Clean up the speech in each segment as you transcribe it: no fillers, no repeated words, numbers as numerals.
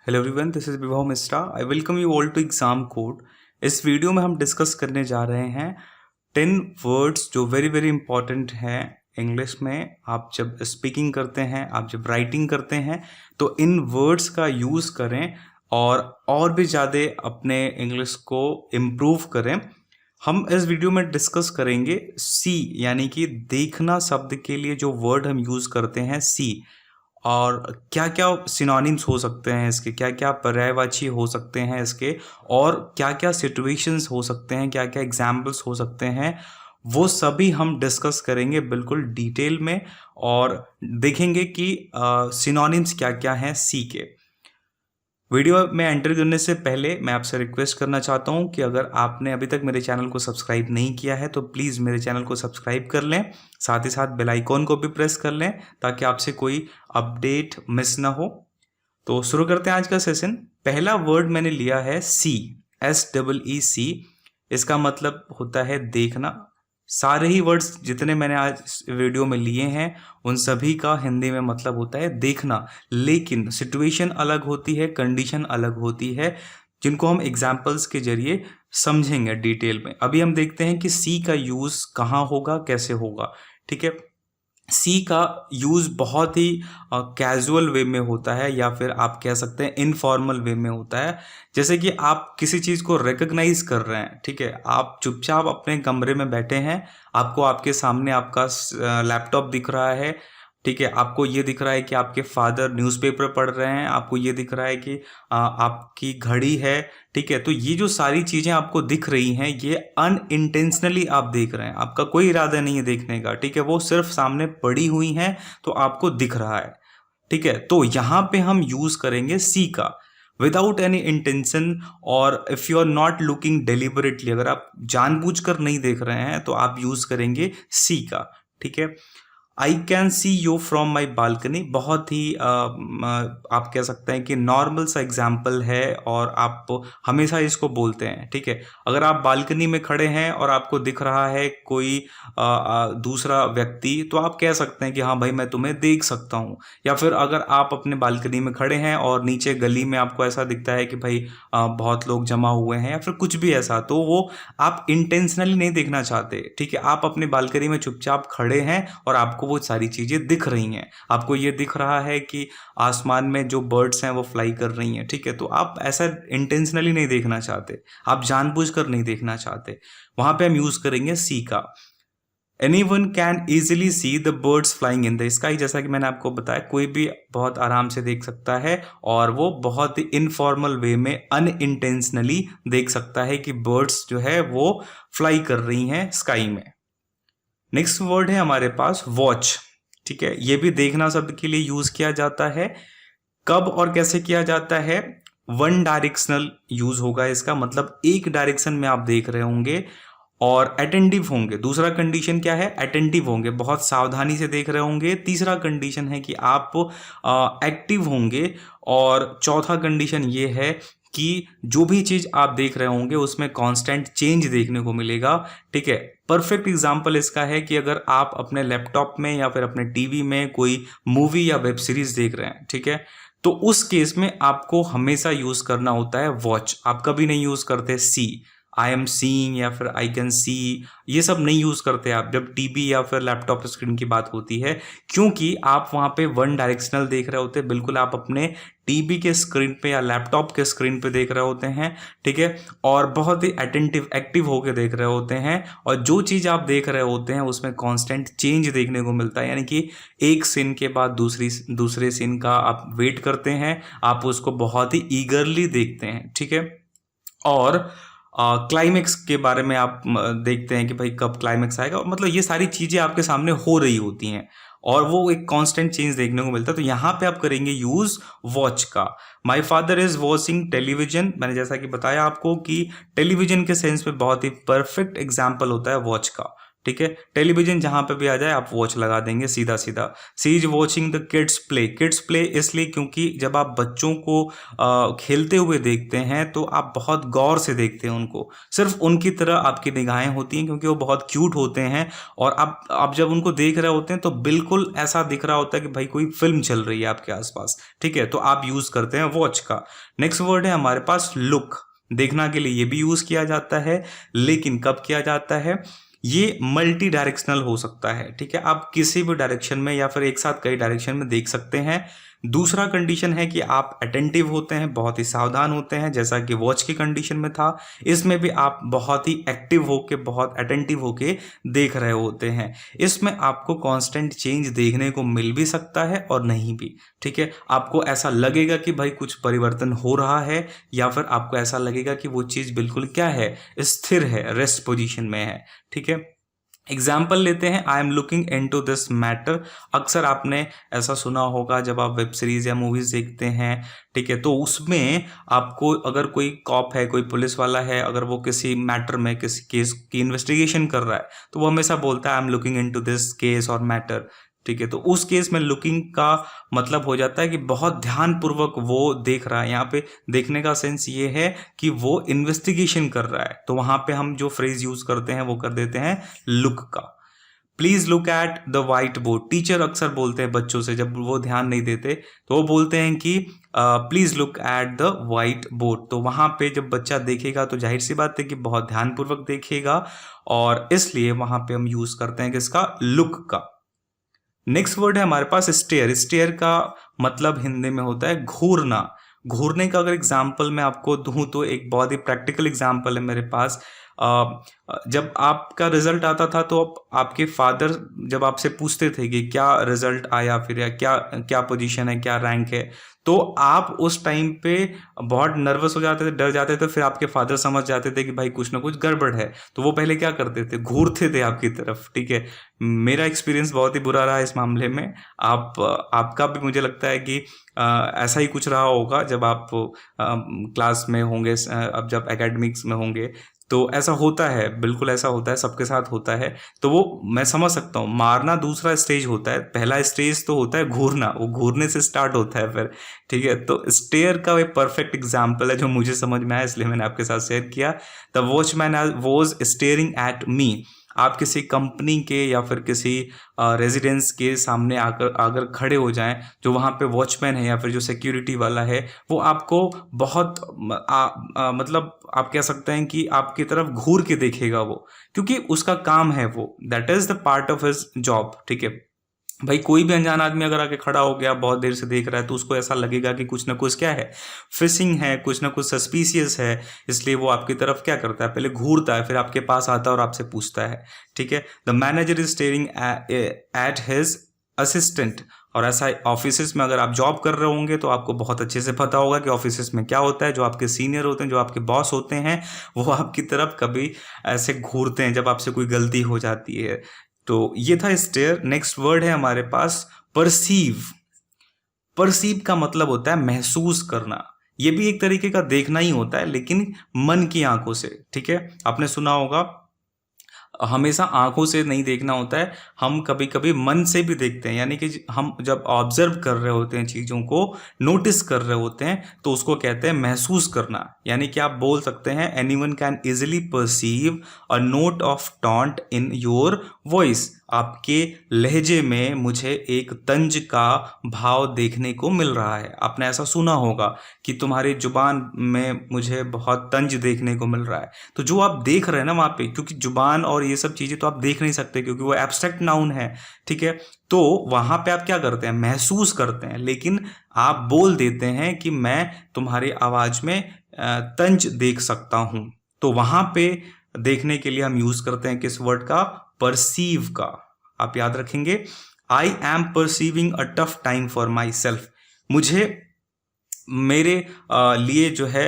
Hello everyone, this is Vibhav Mishra. I welcome you all to exam code. इस वीडियो में हम डिस्कस करने जा रहे हैं 10 वर्ड्स जो वेरी वेरी इंपॉर्टेंट हैं इंग्लिश में। आप जब स्पीकिंग करते हैं, आप जब राइटिंग करते हैं, तो इन वर्ड्स का यूज़ करें और भी ज़्यादा अपने इंग्लिश को इम्प्रूव करें। हम इस वीडियो में डिस्कस करेंगे सी, यानी कि देखना शब्द के लिए जो वर्ड हम यूज़ करते हैं सी, और क्या क्या सिनोनिम्स हो सकते हैं इसके, क्या क्या पर्यायवाची हो सकते हैं इसके, और क्या क्या सिचुएशंस हो सकते हैं, क्या क्या एग्जाम्पल्स हो सकते हैं, वो सभी हम डिस्कस करेंगे बिल्कुल डिटेल में। और देखेंगे कि सिनोनिम्स क्या क्या हैं सी के। वीडियो में एंटर करने से पहले मैं आपसे रिक्वेस्ट करना चाहता हूं कि अगर आपने अभी तक मेरे चैनल को सब्सक्राइब नहीं किया है तो प्लीज़ मेरे चैनल को सब्सक्राइब कर लें, साथ ही साथ बेल आइकॉन को भी प्रेस कर लें ताकि आपसे कोई अपडेट मिस ना हो। तो शुरू करते हैं आज का सेशन। पहला वर्ड मैंने लिया है सी, SEEC। इसका मतलब होता है देखना। सारे ही वर्ड्स जितने मैंने आज इस वीडियो में लिए हैं उन सभी का हिंदी में मतलब होता है देखना, लेकिन सिचुएशन अलग होती है, कंडीशन अलग होती है, जिनको हम एग्जाम्पल्स के जरिए समझेंगे डिटेल में। अभी हम देखते हैं कि सी का यूज़ कहाँ होगा, कैसे होगा। ठीक है, सी का यूज़ बहुत ही कैजुअल वे में होता है, या फिर आप कह सकते हैं इनफॉर्मल वे में होता है। जैसे कि आप किसी चीज़ को रिकग्नाइज कर रहे हैं, ठीक है, आप चुपचाप अपने कमरे में बैठे हैं, आपको आपके सामने आपका लैपटॉप दिख रहा है, ठीक है, आपको ये दिख रहा है कि आपके फादर न्यूज़पेपर पढ़ रहे हैं, आपको ये दिख रहा है कि आपकी घड़ी है, ठीक है। तो ये जो सारी चीज़ें आपको दिख रही हैं ये अनइंटेंशनली आप देख रहे हैं, आपका कोई इरादा नहीं है देखने का, ठीक है, वो सिर्फ सामने पड़ी हुई हैं तो आपको दिख रहा है, ठीक है। तो यहाँ पे हम यूज़ करेंगे सी का, विदाउट एनी इंटेंशन, और if you are not looking deliberately, अगर आप जानबूझकर नहीं देख रहे हैं तो आप यूज़ करेंगे सी का, ठीक है। I can see you from my balcony बहुत ही आप कह सकते हैं कि नॉर्मल सा एग्जाम्पल है, और आप हमेशा इसको बोलते हैं, ठीक है। अगर आप बालकनी में खड़े हैं और आपको दिख रहा है कोई दूसरा व्यक्ति, तो आप कह सकते हैं कि हाँ भाई मैं तुम्हें देख सकता हूँ। या फिर अगर आप अपने बालकनी में खड़े हैं और नीचे गली में आपको ऐसा दिखता है कि भाई बहुत लोग जमा हुए हैं या फिर कुछ भी ऐसा, तो वो आप इंटेंशनली नहीं देखना चाहते, ठीक है, आप अपनी बालकनी में चुपचाप खड़े हैं और आपको वो सारी चीज़ें दिख रही हैं। आपको ये दिख रहा है कि आसमान में जो बर्ड्स हैं वो फ्लाई कर रही हैं, ठीक है, तो आप ऐसा इंटेंशनली नहीं देखना चाहते, आप जानबूझकर नहीं देखना चाहते। वहां पे हम यूज करेंगे सी का। Anyone can easily see the birds flying in the sky। जैसा कि मैंने आपको बताया, कोई भी बहुत आराम से देख सकता है, और वो बहुत ही इनफॉर्मल वे में अनइंटेंशनली देख सकता है कि बर्ड्स जो है वो फ्लाई कर रही हैं स्काई में। नेक्स्ट वर्ड है हमारे पास वॉच, ठीक है, ये भी देखना शब्द के लिए यूज किया जाता है। कब और कैसे किया जाता है? वन डायरेक्शनल यूज होगा इसका, मतलब एक डायरेक्शन में आप देख रहे होंगे और अटेंटिव होंगे। दूसरा कंडीशन क्या है? अटेंटिव होंगे, बहुत सावधानी से देख रहे होंगे। तीसरा कंडीशन है कि आप एक्टिव होंगे, और चौथा कंडीशन ये है कि जो भी चीज आप देख रहे होंगे उसमें कांस्टेंट चेंज देखने को मिलेगा, ठीक है। परफेक्ट एग्जांपल इसका है कि अगर आप अपने लैपटॉप में या फिर अपने टीवी में कोई मूवी या वेब सीरीज देख रहे हैं, ठीक है, तो उस केस में आपको हमेशा यूज करना होता है वॉच। आप कभी नहीं यूज करते सी, आई एम सीइंग या फिर आई कैन सी, ये सब नहीं यूज करते आप जब टीवी या फिर लैपटॉप स्क्रीन की बात होती है, क्योंकि आप वहां पे वन डायरेक्शनल देख रहे होते हैं, बिल्कुल आप अपने टीवी के स्क्रीन पे या लैपटॉप के स्क्रीन पे देख रहे होते हैं, ठीक है, और बहुत ही अटेंटिव एक्टिव होकर देख रहे होते हैं, और जो चीज़ आप देख रहे होते हैं उसमें कांस्टेंट चेंज देखने को मिलता है, यानी कि एक सीन के बाद दूसरे सीन का आप वेट करते हैं, आप उसको बहुत ही ईगरली देखते हैं, ठीक है। और क्लाइमेक्स के बारे में आप देखते हैं कि भाई कब क्लाइमेक्स आएगा, मतलब ये सारी चीज़ें आपके सामने हो रही होती हैं और वो एक कांस्टेंट चेंज देखने को मिलता है। तो यहाँ पे आप करेंगे यूज वॉच का। My father is watching television, मैंने जैसा कि बताया आपको कि टेलीविजन के सेंस में बहुत ही परफेक्ट एग्जाम्पल होता है वॉच का, ठीक है। टेलीविजन जहाँ पे भी आ जाए आप वॉच लगा देंगे सीधा सीधा। She is watching the kids play. Kids play इसलिए क्योंकि जब आप बच्चों को खेलते हुए देखते हैं तो आप बहुत गौर से देखते हैं उनको, सिर्फ उनकी तरह आपकी निगाहें होती हैं क्योंकि वो बहुत क्यूट होते हैं। और आप जब उनको देख रहे होते हैं तो बिल्कुल ऐसा दिख रहा होता है कि भाई कोई फिल्म चल रही है आपके आसपास, ठीक है। तो आप यूज करते हैं वॉच का। नेक्स्ट वर्ड है हमारे पास लुक। देखना के लिए ये भी यूज किया जाता है, लेकिन कब किया जाता है, ये मल्टी डायरेक्शनल हो सकता है, ठीक है। आप किसी भी डायरेक्शन में या फिर एक साथ कई डायरेक्शन में देख सकते हैं। दूसरा कंडीशन है कि आप अटेंटिव होते हैं, बहुत ही सावधान होते हैं, जैसा कि वॉच की कंडीशन में था। इसमें भी आप बहुत ही एक्टिव होके, बहुत अटेंटिव होके देख रहे होते हैं। इसमें आपको कांस्टेंट चेंज देखने को मिल भी सकता है और नहीं भी, ठीक है। आपको ऐसा लगेगा कि भाई कुछ परिवर्तन हो रहा है, या फिर आपको ऐसा लगेगा कि वो चीज़ बिल्कुल क्या है, स्थिर है, रेस्ट पोजीशन में है, ठीक है। एग्जाम्पल लेते हैं, I am looking into this matter. अक्सर आपने ऐसा सुना होगा जब आप वेब सीरीज या मूवीज देखते हैं, ठीक है, तो उसमें आपको अगर कोई कॉप है, कोई पुलिस वाला है, अगर वो किसी मैटर में, किसी केस की इन्वेस्टिगेशन कर रहा है, तो वो हमेशा बोलता है I am looking into this case और मैटर, ठीक है। तो उस केस में लुकिंग का मतलब हो जाता है कि बहुत ध्यानपूर्वक वो देख रहा है। यहाँ पे देखने का सेंस ये है कि वो इन्वेस्टिगेशन कर रहा है, तो वहां पे हम जो फ्रेज यूज करते हैं वो कर देते हैं लुक का। Please look at the white board. Teacher अक्सर बोलते हैं बच्चों से, जब वो ध्यान नहीं देते तो वो बोलते हैं कि please look at the white board. तो वहां पे जब बच्चा देखेगा तो जाहिर सी बात है कि बहुत ध्यानपूर्वक देखेगा, और इसलिए वहां पे हम यूज करते हैं किसका, लुक का। नेक्स्ट वर्ड है हमारे पास स्टेयर। स्टेयर का मतलब हिंदी में होता है घूरना। घूरने का अगर एग्जाम्पल मैं आपको दूं तो एक बहुत ही प्रैक्टिकल एग्जाम्पल है मेरे पास। जब आपका रिजल्ट आता था तो आपके फादर जब आपसे पूछते थे कि क्या रिजल्ट आया, फिर या क्या क्या पोजीशन है, क्या रैंक है, तो आप उस टाइम पे बहुत नर्वस हो जाते थे, डर जाते थे। फिर आपके फादर समझ जाते थे कि भाई कुछ ना कुछ गड़बड़ है, तो वो पहले क्या करते थे, घूरते थे आपकी तरफ, ठीक है। मेरा एक्सपीरियंस बहुत ही बुरा रहा इस मामले में। आपका भी मुझे लगता है कि ऐसा ही कुछ रहा होगा जब आप क्लास में होंगे, अब जब एकेडमिक्स में होंगे, तो ऐसा होता है, बिल्कुल ऐसा होता है, सबके साथ होता है। तो वो मैं समझ सकता हूँ। मारना दूसरा स्टेज होता है, पहला स्टेज तो होता है घूरना, वो घूरने से स्टार्ट होता है फिर, ठीक है। तो स्टेयर का एक परफेक्ट एग्जाम्पल है जो मुझे समझ में आया, इसलिए मैंने आपके साथ शेयर किया। The watchman was staring at me. आप किसी कंपनी के या फिर किसी रेजिडेंस के सामने आकर अगर खड़े हो जाएं, जो वहाँ पे वॉचमैन है या फिर जो सिक्योरिटी वाला है, वो आपको बहुत मतलब आप कह सकते हैं कि आपकी तरफ घूर के देखेगा वो, क्योंकि उसका काम है वो, that is the part of his job, ठीक है। भाई कोई भी अनजान आदमी अगर आके खड़ा हो गया, बहुत देर से देख रहा है, तो उसको ऐसा लगेगा कि कुछ ना कुछ क्या है, फिशिंग है, कुछ ना कुछ सस्पिशियस है। इसलिए वो आपकी तरफ क्या करता है, पहले घूरता है, फिर आपके पास आता है और आपसे पूछता है, ठीक है। The manager is staring at his assistant. और ऐसा ऑफिस में अगर आप जॉब कर रहे होंगे तो आपको बहुत अच्छे से पता होगा कि ऑफिस में क्या होता है। जो आपके सीनियर होते हैं, जो आपके बॉस होते हैं, वो आपकी तरफ कभी ऐसे घूरते हैं जब आपसे कोई गलती हो जाती है। तो ये था स्टेयर। नेक्स्ट वर्ड है हमारे पास परसीव। परसीव का मतलब होता है महसूस करना। ये भी एक तरीके का देखना ही होता है, लेकिन मन की आंखों से, ठीक है। आपने सुना होगा हमेशा आंखों से नहीं देखना होता है, हम कभी कभी मन से भी देखते हैं। यानी कि हम जब ऑब्जर्व कर रहे होते हैं, चीज़ों को नोटिस कर रहे होते हैं, तो उसको कहते हैं महसूस करना। यानी कि आप बोल सकते हैं anyone can easily perceive a note of taunt in your voice. आपके लहजे में मुझे एक तंज का भाव देखने को मिल रहा है। आपने ऐसा सुना होगा कि तुम्हारी जुबान में मुझे बहुत तंज देखने को मिल रहा है। तो जो आप देख रहे हैं ना वहाँ पे, क्योंकि जुबान और ये सब चीज़ें तो आप देख नहीं सकते क्योंकि वो एब्स्ट्रैक्ट नाउन है, ठीक है। तो वहाँ पे आप क्या करते हैं, महसूस करते हैं, लेकिन आप बोल देते हैं कि मैं तुम्हारी आवाज़ में तंज देख सकता हूँ। तो वहाँ पे देखने के लिए हम यूज़ करते हैं किस वर्ड का, परसीव का। आप याद रखेंगे, I am perceiving a tough time for my self. मुझे मेरे लिए जो है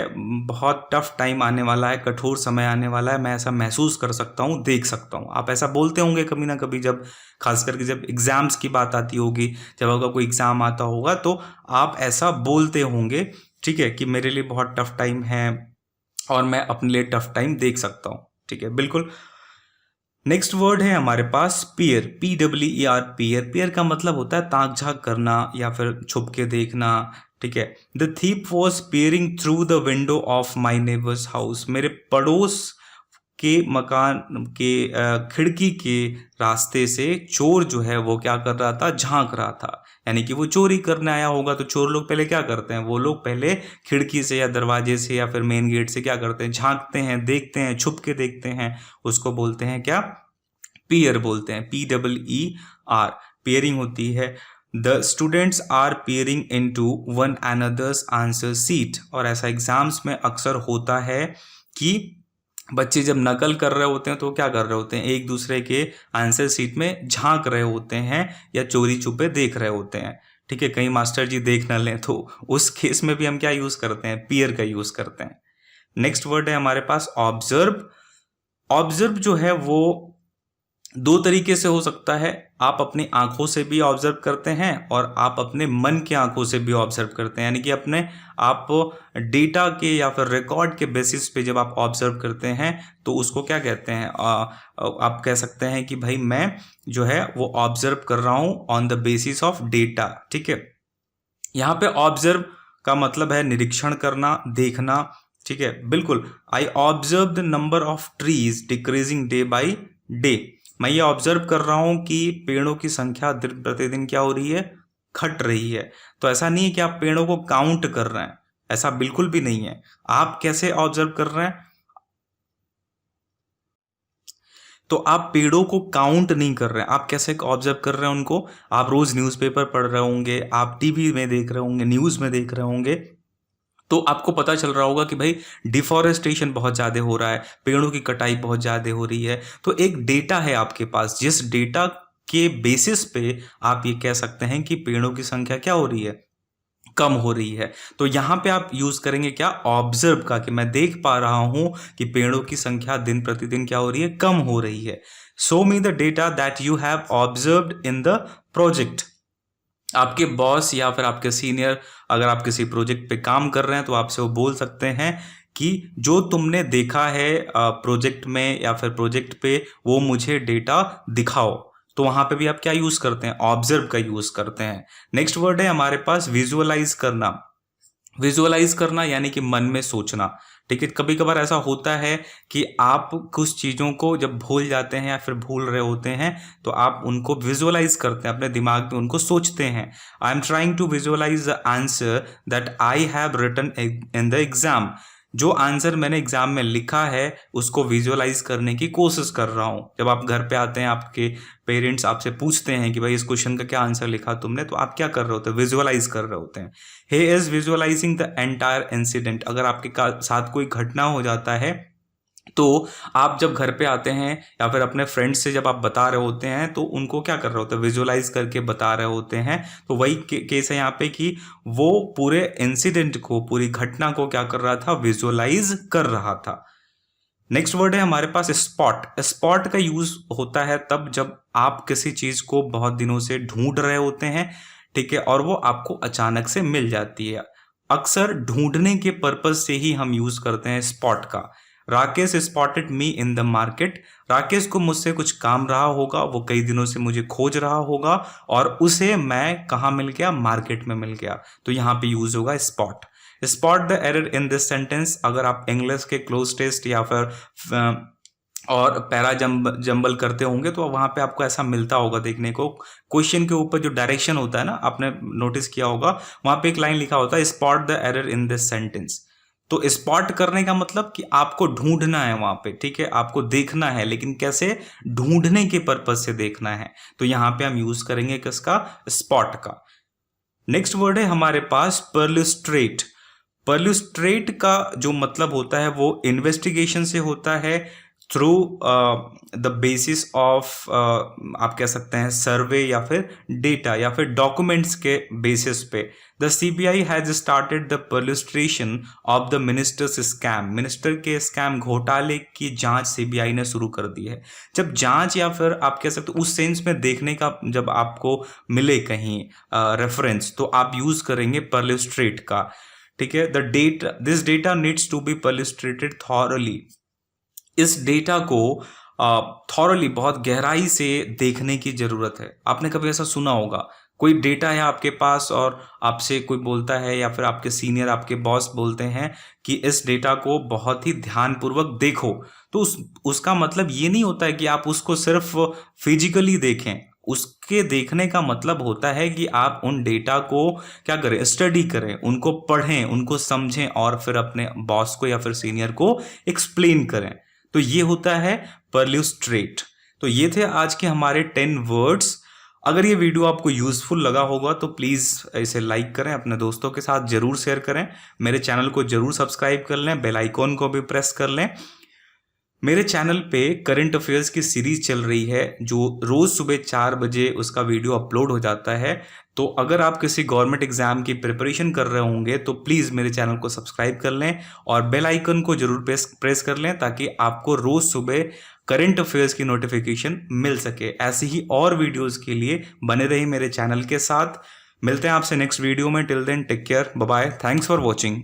बहुत टफ टाइम आने वाला है, कठोर समय आने वाला है, मैं ऐसा महसूस कर सकता हूँ, देख सकता हूँ। आप ऐसा बोलते होंगे कभी ना कभी, जब खास करके जब एग्जाम्स की बात आती होगी, जब आपका कोई एग्जाम आता होगा तो आप ऐसा बोलते होंगे, ठीक है, कि मेरे लिए बहुत टफ टाइम है और मैं अपने लिए टफ टाइम देख सकता हूँ, ठीक है, बिल्कुल। नेक्स्ट वर्ड है हमारे पास पियर, PEER, पियर। पियर का मतलब होता है ताक झाक करना या फिर छुप के देखना, ठीक है। The thief was peering through the window of my neighbours house, मेरे पड़ोस के मकान के खिड़की के रास्ते से चोर जो है वो क्या कर रहा था, झांक रहा था। यानी कि वो चोरी करने आया होगा। तो चोर लोग पहले क्या करते हैं, वो लोग पहले खिड़की से या दरवाजे से या फिर मेन गेट से क्या करते हैं, झांकते हैं, देखते हैं, छुप के देखते हैं। उसको बोलते हैं क्या, पियर बोलते हैं, PEER। पियरिंग होती है। The students are peering into one another's answer sheet. और ऐसा एग्जाम्स में अक्सर होता है कि बच्चे जब नकल कर रहे होते हैं तो क्या कर रहे होते हैं, एक दूसरे के आंसर सीट में झांक रहे होते हैं या चोरी छुपे देख रहे होते हैं, ठीक है। कहीं मास्टर जी देख ना लें, तो उस केस में भी हम क्या यूज करते हैं, पियर का यूज करते हैं। नेक्स्ट वर्ड है हमारे पास ऑब्जर्व। ऑब्जर्व जो है वो दो तरीके से हो सकता है। आप अपनी आंखों से भी ऑब्जर्व करते हैं और आप अपने मन की आंखों से भी ऑब्जर्व करते हैं। यानी कि अपने आप डेटा के या फिर रिकॉर्ड के बेसिस पे जब आप ऑब्जर्व करते हैं तो उसको क्या कहते हैं, आप कह सकते हैं कि भाई मैं जो है वो ऑब्जर्व कर रहा हूं on the basis of data, ठीक है। यहाँ पे ऑब्जर्व का मतलब है निरीक्षण करना, देखना, ठीक है, बिल्कुल। I observe the number of trees decreasing day by day. मैं ये ऑब्जर्व कर रहा हूं कि पेड़ों की संख्या दिन प्रतिदिन क्या हो रही है, घट रही है। तो ऐसा नहीं है कि आप पेड़ों को काउंट कर रहे हैं, ऐसा बिल्कुल भी नहीं है। आप कैसे ऑब्जर्व कर रहे हैं, तो आप पेड़ों को काउंट नहीं कर रहे हैं, आप कैसे ऑब्जर्व कर रहे हैं उनको। आप रोज न्यूज़पेपर पढ़ रहे होंगे, आप टीवी में देख रहे होंगे, न्यूज़ में देख रहे होंगे, तो आपको पता चल रहा होगा कि भाई डिफॉरेस्टेशन बहुत ज़्यादा हो रहा है, पेड़ों की कटाई बहुत ज़्यादा हो रही है। तो एक डेटा है आपके पास, जिस डेटा के बेसिस पे आप ये कह सकते हैं कि पेड़ों की संख्या क्या हो रही है, कम हो रही है। तो यहां पे आप यूज करेंगे क्या, ऑब्जर्व का, कि मैं देख पा रहा हूं कि पेड़ों की संख्या दिन प्रतिदिन क्या हो रही है, कम हो रही है। Show me the data that you have observed in the project. आपके बॉस या फिर आपके सीनियर अगर आप किसी प्रोजेक्ट पे काम कर रहे हैं तो आपसे वो बोल सकते हैं कि जो तुमने देखा है प्रोजेक्ट में या फिर प्रोजेक्ट पे, वो मुझे डेटा दिखाओ। तो वहां पे भी आप क्या यूज करते हैं, ऑब्जर्व का यूज करते हैं। नेक्स्ट वर्ड है हमारे पास विजुअलाइज करना। विजुअलाइज करना यानी कि मन में सोचना, ठीक है। कभी कभार ऐसा होता है कि आप कुछ चीज़ों को जब भूल जाते हैं या फिर भूल रहे होते हैं तो आप उनको विजुअलाइज करते हैं, अपने दिमाग में उनको सोचते हैं। I am trying to visualise the answer that I have written in the exam. जो आंसर मैंने एग्जाम में लिखा है उसको विजुअलाइज करने की कोशिश कर रहा हूँ। जब आप घर पे आते हैं, आपके पेरेंट्स आपसे पूछते हैं कि भाई इस क्वेश्चन का क्या आंसर लिखा तुमने, तो आप क्या कर रहे होते हैं, विजुअलाइज कर रहे होते हैं। He is visualising the entire incident. अगर आपके साथ कोई घटना हो जाता है तो आप जब घर पे आते हैं या फिर अपने फ्रेंड्स से जब आप बता रहे होते हैं तो उनको क्या कर रहे होते हैं, विजुअलाइज करके बता रहे होते हैं। तो वही केस है यहाँ पे कि वो पूरे इंसिडेंट को, पूरी घटना को क्या कर रहा था, विजुअलाइज कर रहा था। नेक्स्ट वर्ड है हमारे पास स्पॉट। स्पॉट का यूज होता है तब जब आप किसी चीज को बहुत दिनों से ढूंढ रहे होते हैं, ठीक है, और वो आपको अचानक से मिल जाती है। अक्सर ढूंढने के पर्पज से ही हम यूज करते हैं स्पॉट का। Rakesh spotted me in the market. Rakesh को मुझसे कुछ काम रहा होगा, वो कई दिनों से मुझे खोज रहा होगा और उसे मैं कहाँ मिल गया, मार्केट में मिल गया। तो यहाँ पे यूज होगा spot. Spot the error in this sentence. अगर आप इंग्लिश के क्लोज टेस्ट या फिर और पैरा जंबल करते होंगे तो वहां पे आपको ऐसा मिलता होगा देखने को। क्वेश्चन के ऊपर जो डायरेक्शन होता है ना, आपने नोटिस किया होगा, वहां पे एक लाइन लिखा होता है spot the error in this sentence. तो स्पॉट करने का मतलब कि आपको ढूंढना है वहां पे, ठीक है, आपको देखना है, लेकिन कैसे, ढूंढने के पर्पज से देखना है। तो यहां पे हम यूज करेंगे किसका, स्पॉट का। नेक्स्ट वर्ड है हमारे पास परलुस्ट्रेट। परलुस्ट्रेट का जो मतलब होता है वो इन्वेस्टिगेशन से होता है, थ्रू द बेसिस ऑफ, आप कह सकते हैं सर्वे या फिर डेटा या फिर डॉक्यूमेंट्स के बेसिस पे। The CBI has started the perlustration of the ministers scam. Minister के स्कैम घोटाले की जांच सीबीआई ने शुरू कर दी है। जब जांच या फिर आप कह सकते उस सेंस में देखने का जब आपको मिले कहीं रेफरेंस, तो आप यूज करेंगे परलुस्ट्रेट का, ठीक है। The data, this data needs to be perlustrated thoroughly. इस डेटा को थॉरली बहुत गहराई से देखने की ज़रूरत है। आपने कभी ऐसा सुना होगा, कोई डेटा है आपके पास और आपसे कोई बोलता है या फिर आपके सीनियर, आपके बॉस बोलते हैं कि इस डेटा को बहुत ही ध्यानपूर्वक देखो, तो उसका मतलब ये नहीं होता है कि आप उसको सिर्फ फिजिकली देखें। उसके देखने का मतलब होता है कि आप उन डेटा को क्या करें, स्टडी करें, उनको पढ़ें, उनको समझें और फिर अपने बॉस को या फिर सीनियर को एक्सप्लेन करें। तो ये होता है पर्ल्यूस्ट्रेट। तो ये थे आज के हमारे 10 वर्ड्स। अगर ये वीडियो आपको यूजफुल लगा होगा तो प्लीज़ इसे लाइक करें, अपने दोस्तों के साथ ज़रूर शेयर करें, मेरे चैनल को ज़रूर सब्सक्राइब कर लें, बेल आइकॉन को भी प्रेस कर लें। मेरे चैनल पे करंट अफेयर्स की सीरीज चल रही है जो रोज़ सुबह 4 बजे उसका वीडियो अपलोड हो जाता है। तो अगर आप किसी गवर्नमेंट एग्जाम की प्रिपरेशन कर रहे होंगे तो प्लीज़ मेरे चैनल को सब्सक्राइब कर लें और बेल आइकन को जरूर प्रेस कर लें ताकि आपको रोज़ सुबह करंट अफेयर्स की नोटिफिकेशन मिल सके। ऐसी ही और वीडियोज़ के लिए बने रहिए मेरे चैनल के साथ। मिलते हैं आपसे नेक्स्ट वीडियो में। Till then take care, bye bye, thanks for watching.